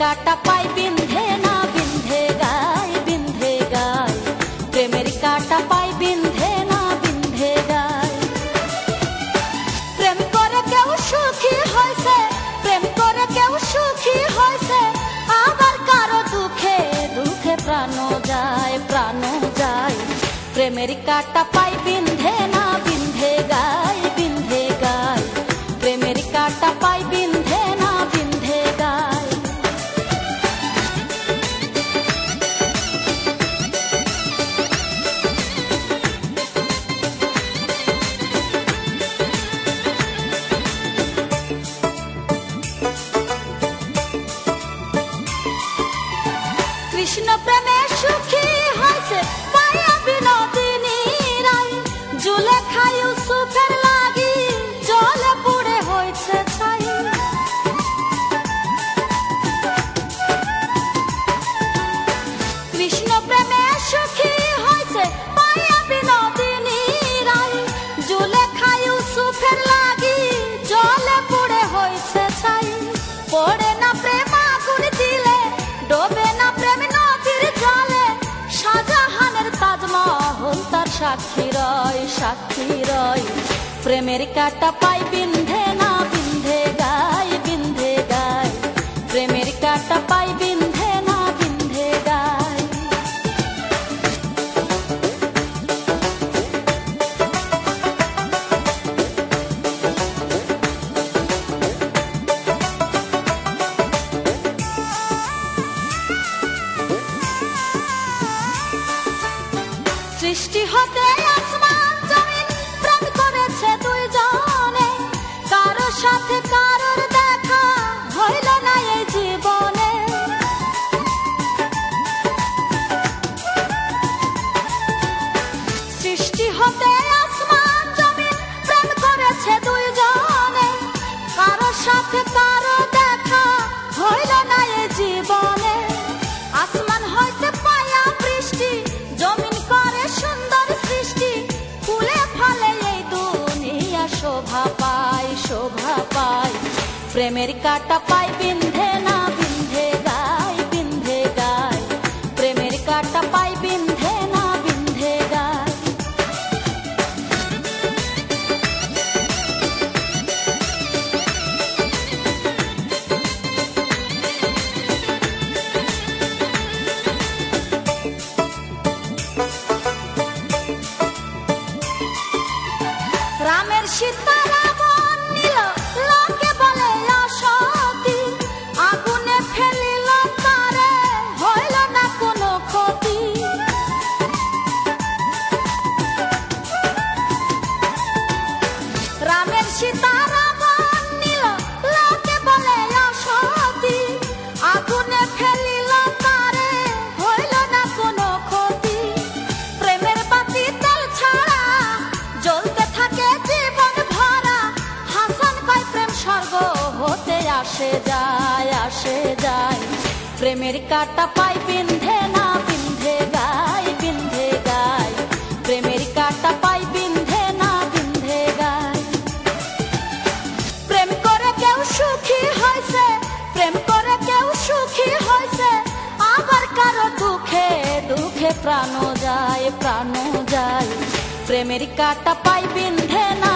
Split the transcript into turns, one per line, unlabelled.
কাটা পাই বিন্ধে না বিন্ধে গায় বিন্ধে গায়, প্রেমের কাটা পাই বিন্ধে না বিন্ধে গায়। প্রেম করে কেউ সুখী হয়েছে, প্রেম করে কেউ সুখী হয়েছে, আবার কারো দুঃখে দুঃখে প্রাণ যায় প্রাণ যায়। প্রেমের কাটা পাই বিন্ধে না বিন্ধে গায় বিন্ধে গায়, প্রেমের কাটা পাই বিন্ধে না বিন্ধে গায়। কৃষ্ণ প্রেমে সুখী হয়েছে পাইয়া বিনোদিনী রায়, জুলেখা ইউসুফের লাগি জলে পুড়ে হয়েছে ছাই। কৃষ্ণ প্রেমে সুখী হয়েছে পাইয়া বিনোদিনী রায়, জুলেখা ইউসুফের লাগি জলে পুড়ে হয়েছে ছাই। পড়ে না প্রেম আগুন দিলে, ডোবে না প্রেম নদীর জলে, শাহজাহানের তাজমহল তার সাক্ষী রয় সাক্ষী রয়। প্রেমের কাটা পাই বিন্ধে না বিন্ধে গায় বিন্ধে গায়, প্রেমের কাটা পাই বিন্ধে না বিন্ধে গায়। সৃষ্টি হতে আসমান জমিন প্রেম করেছে দুইজনে, কারো সাথে কারোর দেখা হইল না এই জীবনে। সৃষ্টি হতে আসমান জমিন প্রেম করেছে দুইজনে, কারো সাথে কারো দেখা হইল না এই জীবনে। আসমান হইতে পায়া বৃষ্টি, জমিন করে সুন্দর সৃষ্টি, ফুলে ফলে এই দুনিয়া শোভা পায় শোভা পায়। প্রেমের কাটা পাই বিন্ধে না বিন্ধে গায় বিন্ধে গায়, প্রেমের কাটা পাই বিন্ধে না বিন্ধে গায়। রামের সীতা রাবণ নিল, লোকে বলে অসতী, আগুনে ফেলিল তারে হইল না কোনো ক্ষতি। রামের সীতা রাবণ নিল, লোকে বলে অসতী, আগুনে ফেলিল তারে হইল না কোনো ক্ষতি। প্রেমের বাতি তেল ছাড়া জ্বলতে থাকে জীবন ভরা, হাসান কয় প্রেম স্বর্গ হতে আসে যায় আসে যায়। প্রেমের কাটা পাই বিন্ধে না বিন্ধে গায় বিন্ধে গায়, প্রেমের কাটা পাই বিন্ধে না বিন্ধে গায়। প্রেম করে কেউ সুখী হয়েছে, প্রেম করে কেউ সুখী হয়েছে, আবার কারো দুঃখে দুঃখে প্রাণ যায় প্রাণ যায়। প্রেমের কাটা পাই বিন্ধে না